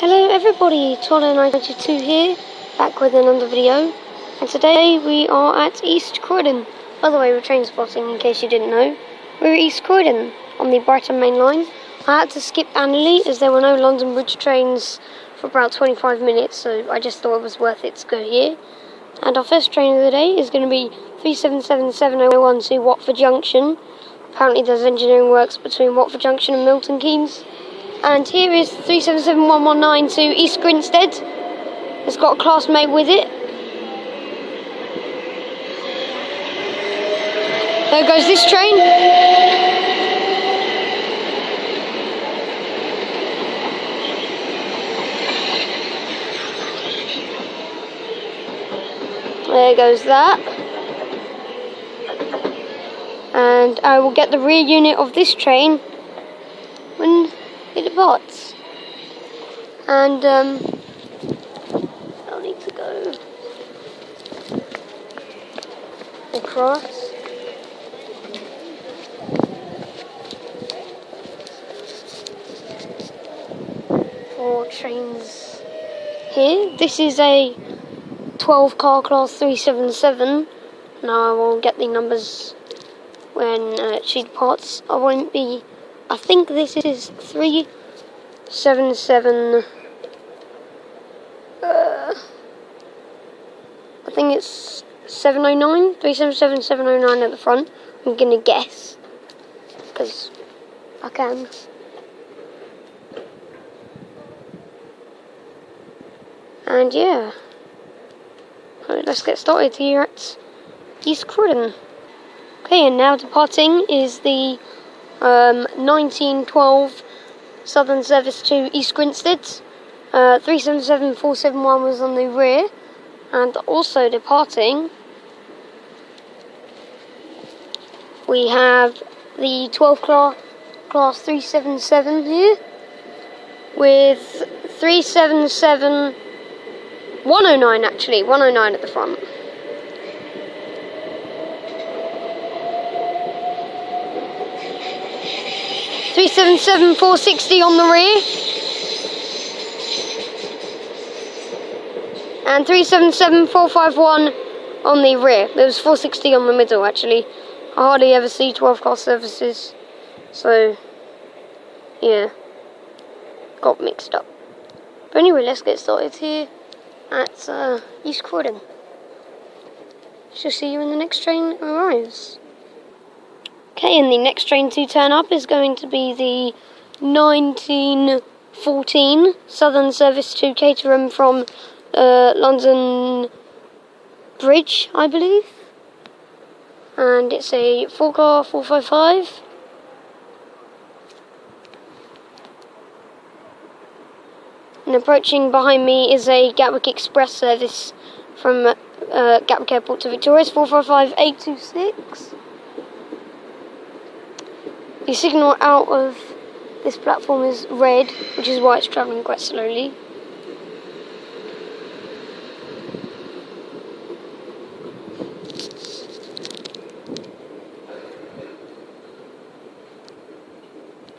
Hello everybody, Todd92 here, back with another video, and today we are at East Croydon. By the way, we're train spotting in case you didn't know. We're at East Croydon on the Brighton main line. I had to skip Anerley as there were no London Bridge trains for about 25 minutes, so I just thought it was worth it to go here. And our first train of the day is going to be 377701 to Watford Junction. Apparently there's engineering works between Watford Junction and Milton Keynes. And here is 377119 to East Grinstead. It's got a classmate with it. There goes this train. There goes that. And I will get the rear unit of this train when it departs. And I'll need to go across. Four trains here. This is a 12 car class 377. Now I will get the numbers when she departs. I think this is 377. I think it's 709. 377 709 at the front. I'm gonna guess because I can. And yeah, right, let's get started here at East Croydon. Okay, and now departing is the 1912 Southern Service to East Grinstead. 377471 was on the rear. And also departing, we have the 12 class 377 here with 109 actually, 109 at the front. Three 460 on the rear, and 377451 on the rear. There was 460 on the middle actually. I hardly ever see 12 class services, so yeah, got mixed up. But anyway, let's get started here at East Croydon. Shall see you when the next train arrives. Okay, and the next train to turn up is going to be the 1914 Southern Service to Caterham from London Bridge, I believe. And it's a 4 car 455. And approaching behind me is a Gatwick Express service from Gatwick Airport to Victoria. It's 455826. The signal out of this platform is red, which is why it's travelling quite slowly.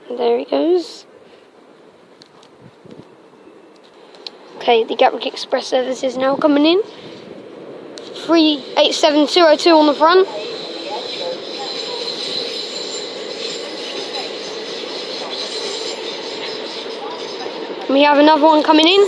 And there he goes. Okay, the Gatwick Express service is now coming in. 38702 on the front. We have another one coming in.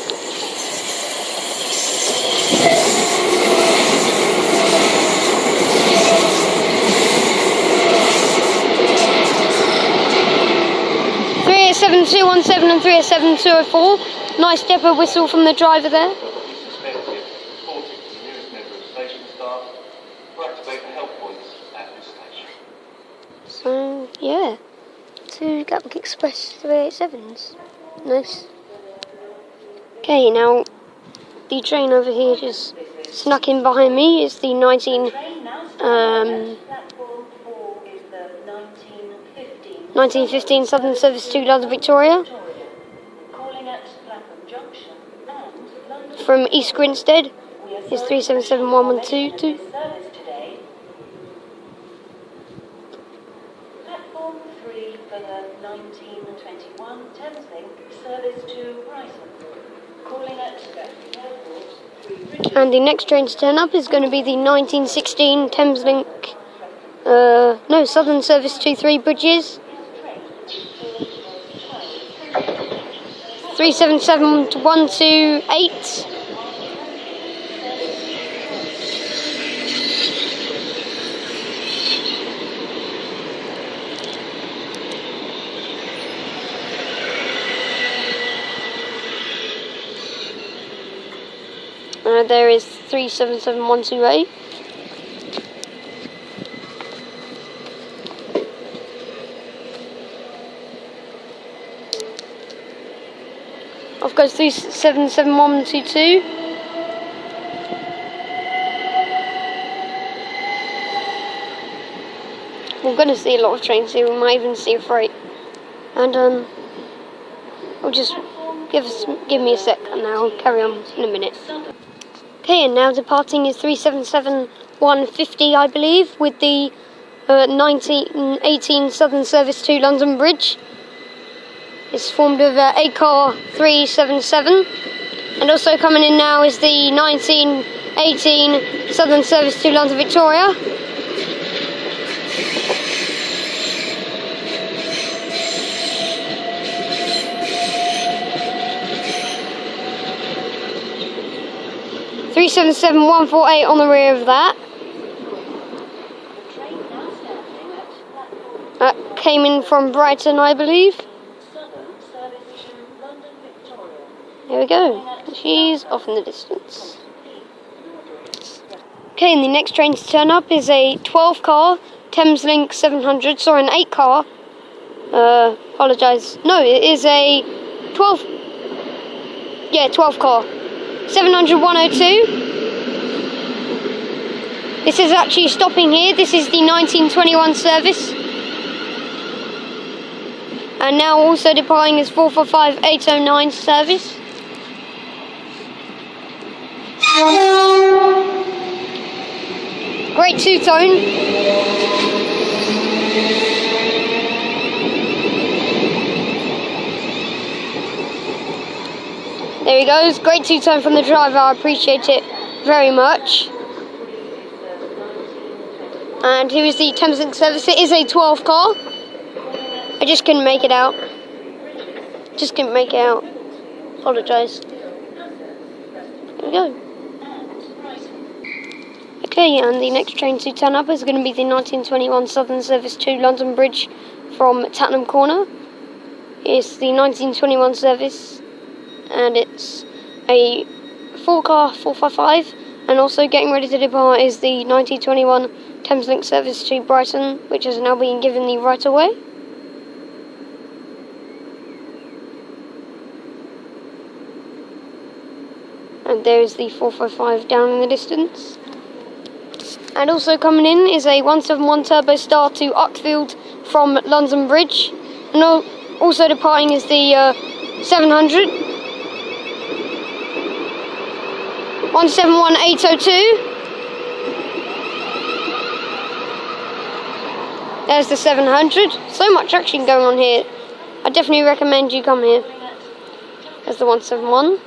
(387-217) and 387-204. Nice depot whistle from the driver there. So yeah, 2 Gatwick Express 387s. Nice. Okay, now the train over here just snuck in behind me is the 1915 Southern Service to London Victoria from East Grinstead is 377112. Platform 3 for the 1921 Thameslink And the next train to turn up is going to be the 1916 Thameslink, Southern Service to 3 Bridges. 377128. There is 377128. Off goes 377122. We're going to see a lot of trains here. We might even see a freight. And I'll just give me a sec, and I'll carry on in a minute. Okay, and now departing is 377150, I believe, with the 1918 Southern Service to London Bridge. It's formed of ACAR 377, and also coming in now is the 1918 Southern Service to London Victoria. (377-148) on the rear of that. That came in from Brighton, I believe. There we go. She's off in the distance. Okay, and the next train to turn up is a 12-car Thameslink 700. Sorry, an 8-car. Apologise. No, it is a 12. Yeah, 12-car. 700-102. This is actually stopping here. This is the 1921 service. And now also departing is 445-809 service. Great two-tone. There he goes. Great two-tone from the driver. I appreciate it very much. And here is the Thameslink service. It is a 12-car. I just couldn't make it out. Apologise. There we go. Okay, and the next train to turn up is going to be the 1921 Southern Service to London Bridge from Tattenham Corner. It's the 1921 service, and it's a 4-car 455, and also getting ready to depart is the 1921 Thameslink service to Brighton, which is now being given the right of way. And there's the 455 down in the distance. And also coming in is a 171 Turbo Star to Uckfield from London Bridge. And also departing is the 700. 171802. There's the 700. So much action going on here. I definitely recommend you come here. There's the 171.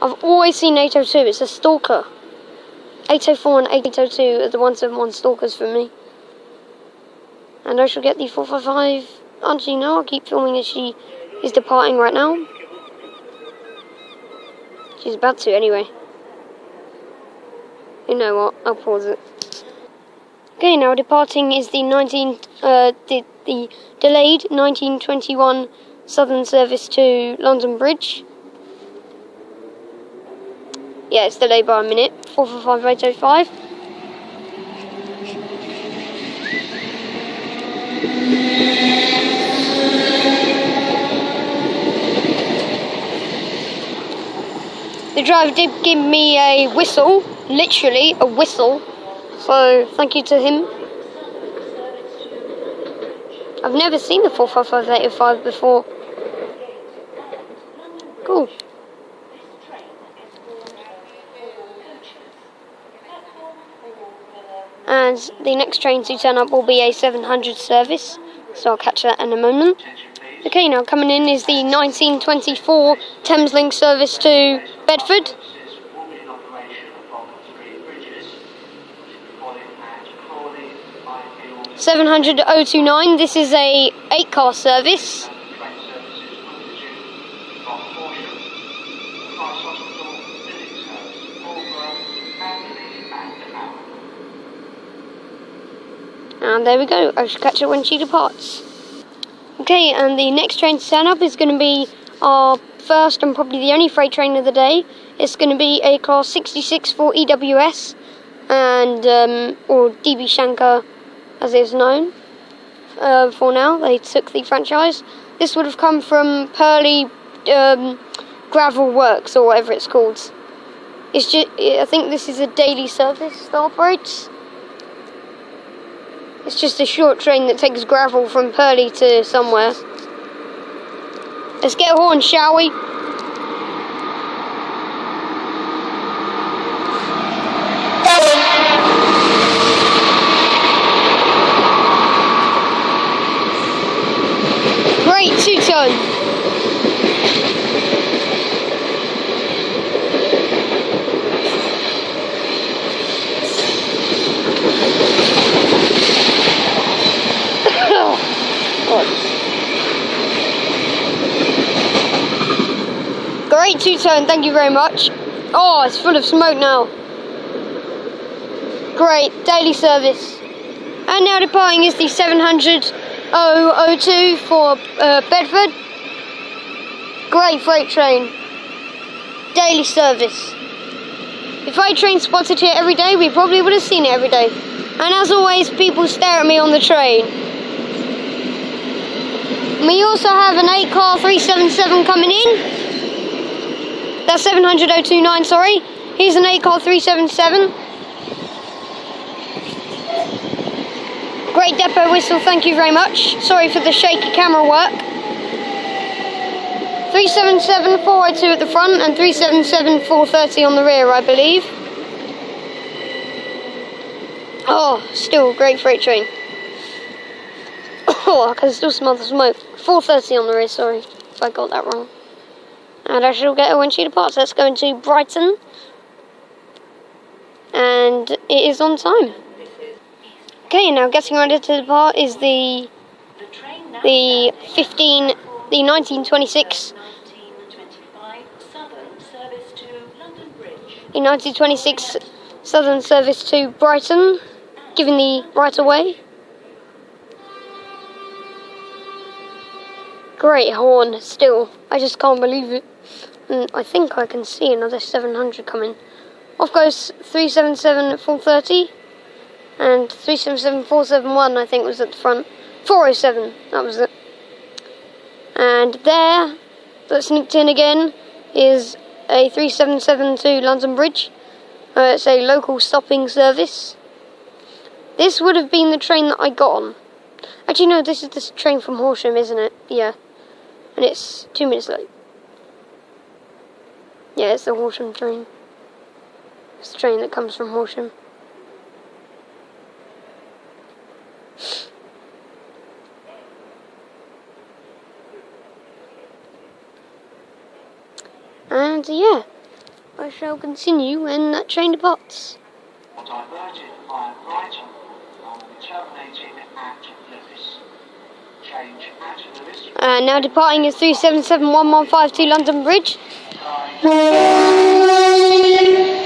I've always seen 802. It's a stalker. 804 and 802 are the 171 stalkers for me. And I shall get the 455. Actually, no, I'll keep filming as she is departing right now. She's about to anyway. You know what? I'll pause it. Okay, now departing is the the delayed 1921 Southern Service to London Bridge. Yeah, it's delayed by a minute. 445-805. The driver did give me a whistle, literally a whistle, so thank you to him. I've never seen the 455-805 before. Cool. And the next train to turn up will be a 700 service, so I'll catch that in a moment. Okay, now coming in is the 1924 Thameslink service to Bedford. $700,029. This is a 8-car service. And there we go. I should catch it when she departs. Okay, and the next train to stand up is going to be our first and probably the only freight train of the day. It's going to be a class 66 for EWS and or DB Schenker, as it is known for now. They took the franchise. This would have come from Purley Gravel Works or whatever it's called. It's just, I think this is a daily service that operates. It's just a short train that takes gravel from Purley to somewhere. Let's get a horn, shall we? Great, two-tone. Great two-tone, thank you very much. Oh, it's full of smoke now. Great, daily service. And now departing is the 700,002 for Bedford. Great freight train. Daily service. If I Trainspotted here every day, we probably would have seen it every day. And as always, people stare at me on the train. We also have an 8-car 377 coming in. That's 700,029, sorry. Here's an 8-car 377. Great depot whistle, thank you very much. Sorry for the shaky camera work. 377 402 at the front and 377 430 on the rear, I believe. Oh, still a great freight train. Oh, I can still smell the smoke. 430 on the rear, sorry if I got that wrong. And I shall get her when she departs. Let's go into Brighton. And it is on time. Okay, now getting ready to depart is the 1926 the 1926 Southern service to Brighton, giving the right of way. Great horn, still. I just can't believe it. And I think I can see another 700 coming. Off goes 377 430 and 377 471, I think was at the front. 407, that was it. And there, that sneaked in again, is a 377 to London Bridge. It's a local stopping service. This would have been the train that I got on. Actually, no, this is the train from Horsham, isn't it? Yeah. And it's 2 minutes late. Yeah, it's the Horsham train. It's the train that comes from Horsham. And yeah, I shall continue when that train departs. Diverted via Brighton, terminating at Lewis. Change at Lewis. And now departing is 377 115 to London Bridge.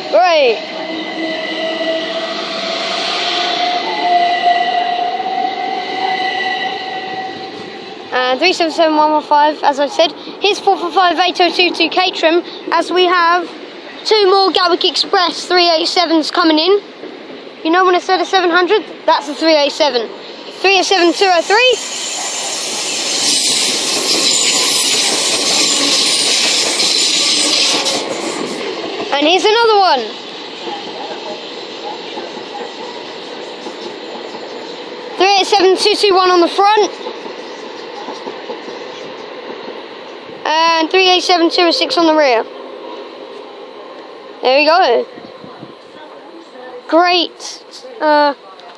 Great. And 377 115, as I said. Here's 445 802 to Caterham, as we have 2 more Gatwick Express 387s coming in. You know when I said a 700? That's a 387. 387 203. And here's another one. .387 221 on the front. And 387 206 on the rear. There we go. Great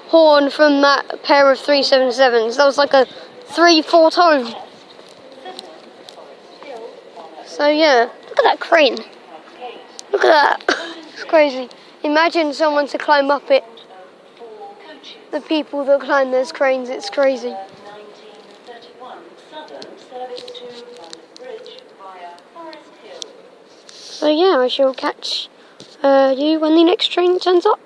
horn from that pair of 377s. That was like a 3-4 tone. So yeah, look at that crane. Look at that. It's crazy. Imagine someone to climb up it. The people that climb those cranes, it's crazy. So yeah, I shall catch you when the next train turns up.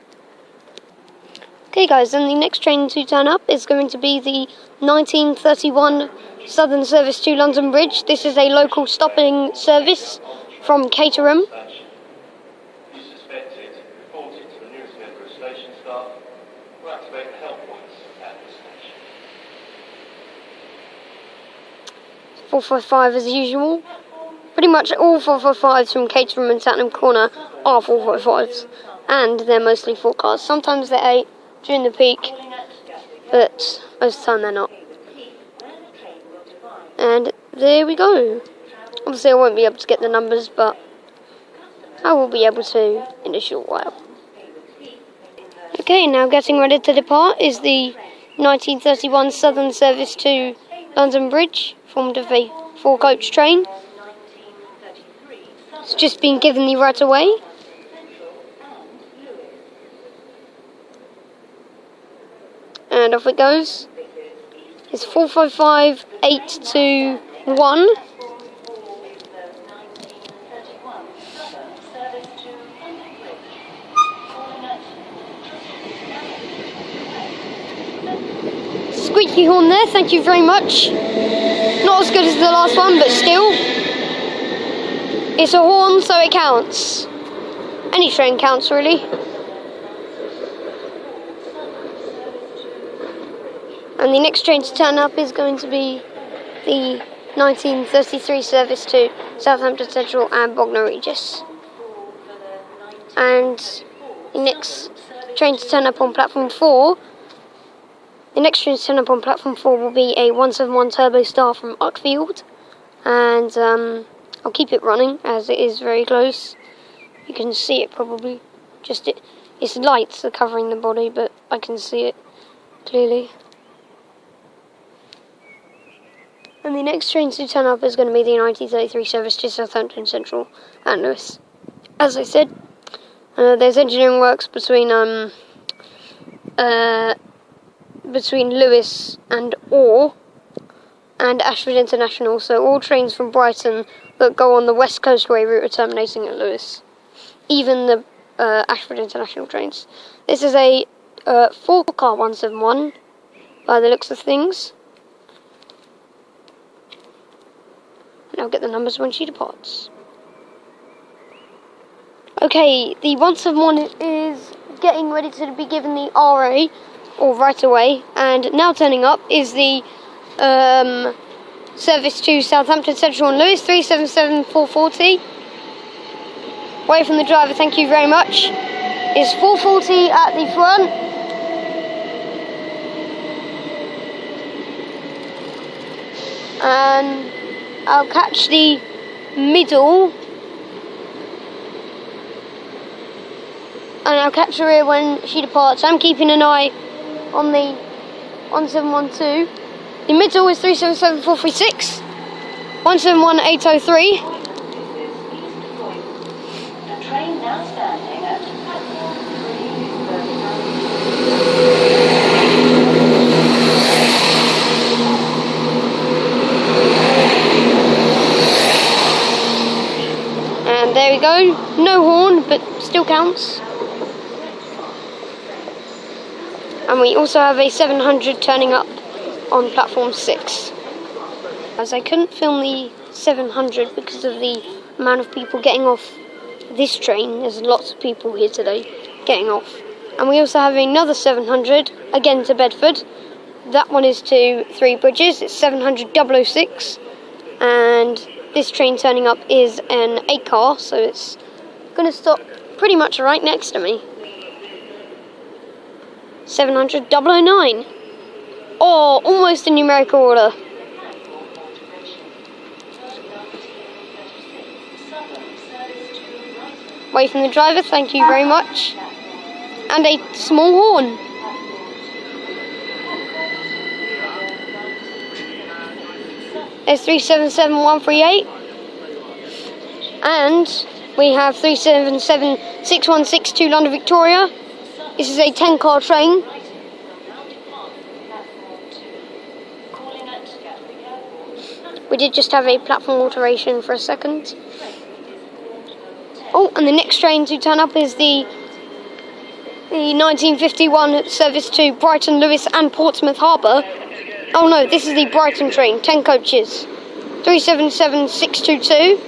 Okay guys, then the next train to turn up is going to be the 1931 Southern Service to London Bridge. This is a local stopping service from Caterham. Suspected reported to the nearest member of station staff will activate the help points at the station. 455 as usual. Pretty much all 455s from Caterham and Tottenham Corner are 455s, and they're mostly 4 cars. Sometimes they're 8 during the peak, but most of the time they're not. And there we go. Obviously I won't be able to get the numbers, but I will be able to in a short while. Okay, now getting ready to depart is the 1931 Southern Service to London Bridge, formed of a 4-coach train. It's just been given the right of way. And off it goes. It's 455 821. Squeaky horn there, thank you very much. Not as good as the last one, but still. It's a horn, so it counts. Any train counts, really. And the next train to turn up is going to be the 1933 service to Southampton Central and Bognor Regis. And the next train to turn up on platform 4, will be a 171 Turbo Star from Uckfield. And I'll keep it running as it is very close. You can see it probably. Its lights are covering the body, but I can see it clearly. And the next train to turn up is going to be the 1933 service to Southampton Central and Lewis. As I said, there's engineering works between Lewis and Orr and Ashford International, so all trains from Brighton that go on the West Coastway route are terminating at Lewis. Even the Ashford International trains. This is a 4-car 171 by the looks of things. And I'll get the numbers when she departs. Okay, the 171 is getting ready to be given the RA, or right away, and now turning up is the service to Southampton Central and Lewis, 377 440. Away from the driver, thank you very much. It's 440 at the front. And I'll catch the middle. And I'll catch the rear when she departs. I'm keeping an eye on the 1712. The middle is 377 436. 171 803. The train now standing at platform 3. And there we go. No horn, but still counts. And we also have a 700 turning up on platform 6. As I couldn't film the 700 because of the amount of people getting off this train. There's lots of people here today getting off. And we also have another 700, again to Bedford. That one is to Three Bridges. It's 700 006. And this train turning up is an 8-car, so it's going to stop pretty much right next to me. 700 009. Oh, almost in numerical order. Away from the driver, thank you very much. And a small horn. There's 377 138. And we have 377-6162 London Victoria. This is a 10-car train. Now depart platform 2. Calling at Gatwick Airport. We did just have a platform alteration for a second. Train is called 10. Oh, and the next train to turn up is the 1951 service to Brighton, Lewes and Portsmouth Harbour. Oh no, this is the Brighton train, 10 coaches. 377-622.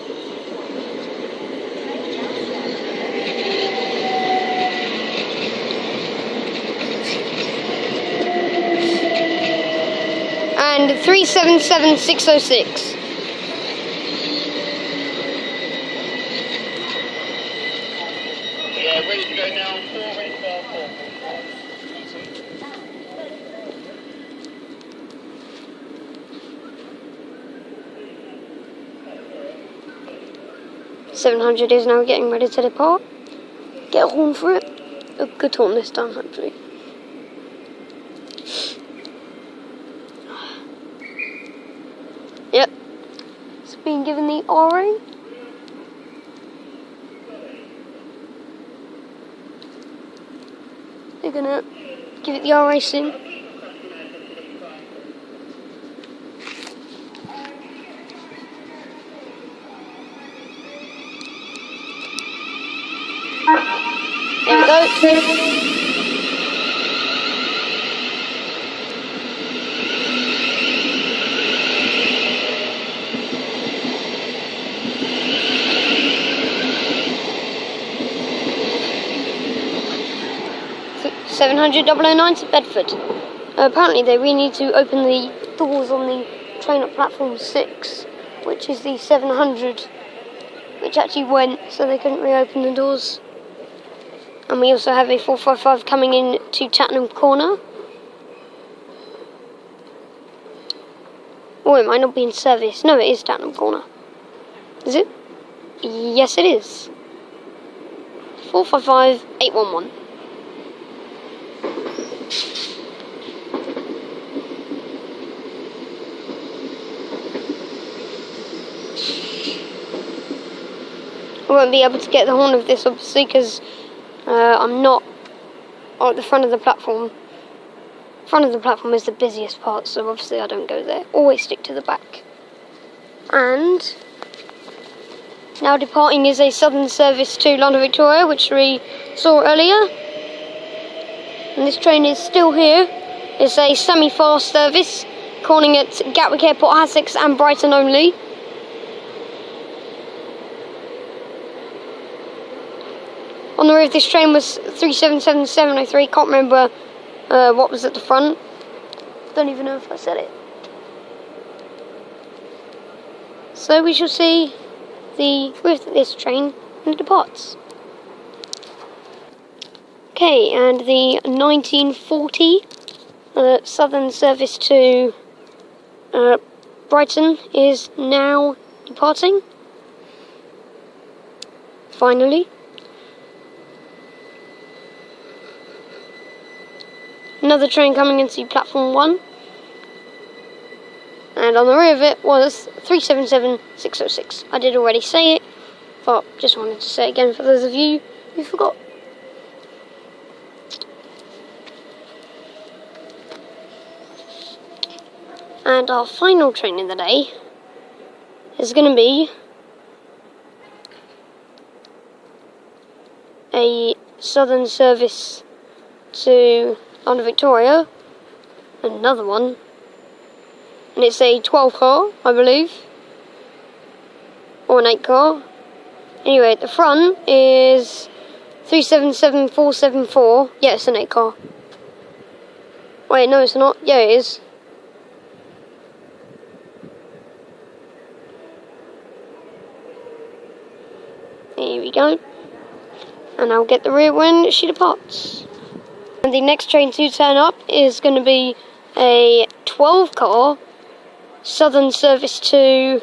And 377-606. Yeah, ready to go now. 4, ready to go. 700 is now getting ready to depart. Get a horn for it. A good horn this time, hopefully. Yep. It's been given the RA. They're gonna give it the RA soon. There we go. $700,009 to Bedford. Apparently they really need to open the doors on the train at platform 6, which is the 700, which actually went, so they couldn't reopen the doors. And we also have a 455 coming in to Tattenham Corner. Oh, it might not be in service. No, it is Tattenham Corner. Is it? Yes, it is. 455-811. I won't be able to get the horn of this, obviously, because I'm not at the front of the platform. Front of the platform is the busiest part, so obviously I don't go there. Always stick to the back. And now departing is a southern service to London Victoria, which we saw earlier. And this train is still here. It's a semi-fast service, calling at Gatwick Airport, Essex and Brighton only. On the rear of this train was 377-703. Can't remember what was at the front. Don't even know if I said it. So we shall see the rear of this train when it departs. Okay, and the 1940 southern service to Brighton is now departing. Finally. Another train coming into platform 1. And on the rear of it was 377-606. I did already say it, but just wanted to say it again for those of you who forgot. And our final train of the day is going to be a southern service to London Victoria, another one, and it's a 12 car, I believe, or an 8 car. Anyway, at the front is 377-474. Yeah, it's an 8 car. Wait, no, it's not. Yeah, it is. Here we go. And I'll get the rear when she departs. And the next train to turn up is going to be a 12 car southern service to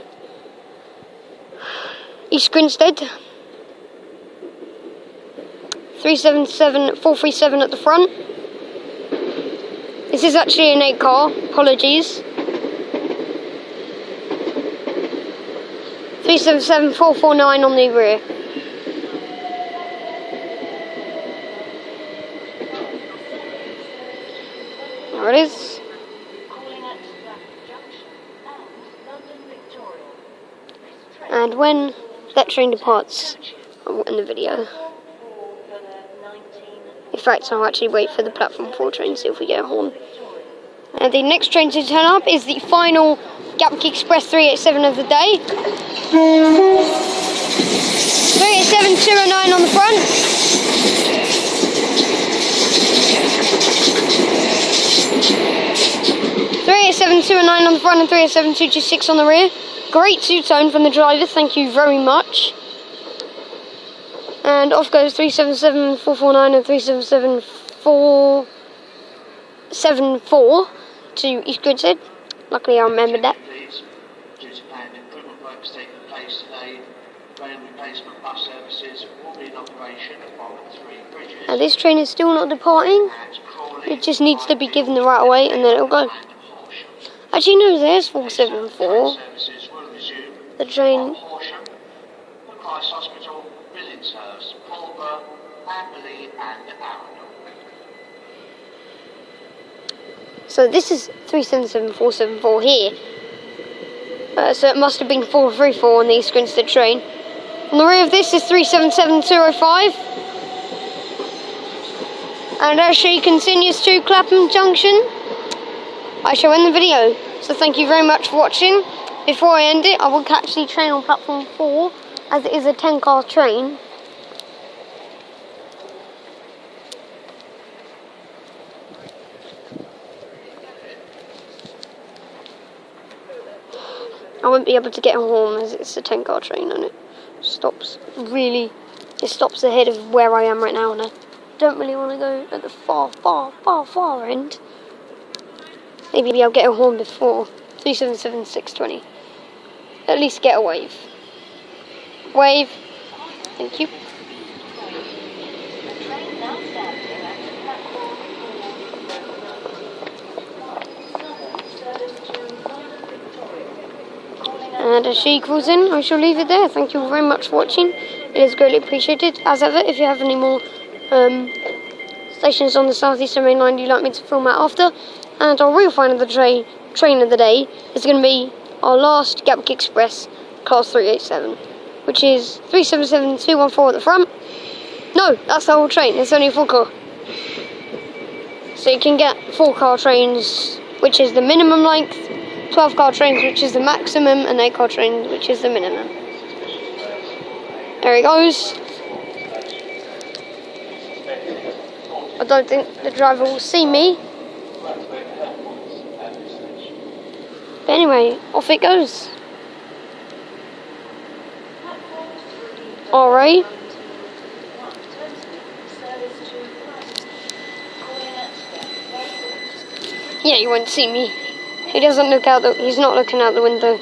East Grinstead. 377-437 at the front. This is actually an 8 car, apologies. 377449 on the rear. There it is. And when that train departs, I'll end the video. In fact, I'll actually wait for the platform 4 train, see if we get a horn. And the next train to turn up is the final Gatwick Express 387 of the day. 387-209 on the front. 387-209 on the front and 387-226 on the rear. Great two-tone from the driver, thank you very much. And off goes 377-449 and 377-474 to East Croydon. Luckily I remembered that. Due to planned improvement works taking place today, train replacement bus services will be in operation on 3 bridges. And this train is still not departing. It just needs to be given the right away and then it'll go. Actually no, there's 474. The train. The Christ Hospital, Billingshurst, Pulver, Anerley and Anerley. So this is 377-474 here. So it must have been 434 on the East Grinstead train. On the rear of this is 377-205. And as she continues to Clapham Junction, I shall end the video. So thank you very much for watching. Before I end it, I will catch the train on platform 4, as it is a 10-car train. I won't be able to get a horn as it's a 10-car train and it stops ahead of where I am right now, and I don't really want to go at the far end. Maybe I'll get a horn before 377-620. At least get a wave. Wave. Thank you. And as she calls in, I shall leave it there. Thank you very much for watching. It is greatly appreciated. As ever, if you have any more stations on the South Eastern Main Line you'd like me to film out after, and our real final of the train of the day is going to be our last Gatwick Express, class 387, which is 377-214 at the front. No, that's the whole train. It's only a 4-car. So you can get 4-car trains, which is the minimum length, 12-car trains, which is the maximum, and 8-car trains, which is the minimum. There he goes. I don't think the driver will see me. But anyway, off it goes. Alright. Yeah, you won't see me. He doesn't look out he's not looking out the window.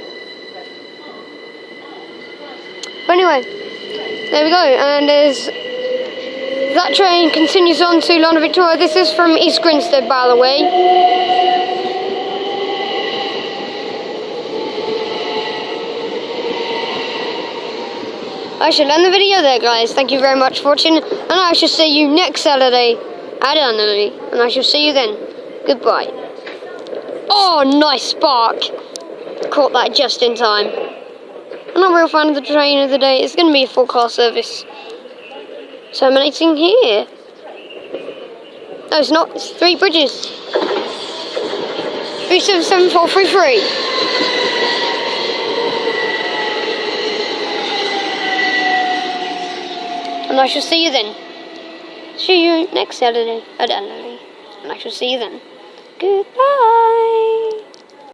But anyway, there we go, and as that train continues on to London Victoria, this is from East Grinstead, by the way. I shall end the video there, guys. Thank you very much for watching, and I shall see you next Saturday at Anerley, and I shall see you then. Goodbye. Oh, nice spark. Caught that just in time. I'm not a real fan of the train of the day. It's going to be a 4-car service. Terminating here. No, it's not. It's 3 bridges. 377-433. And I shall see you then. See you next Saturday at Anerley. And I shall see you then. Goodbye.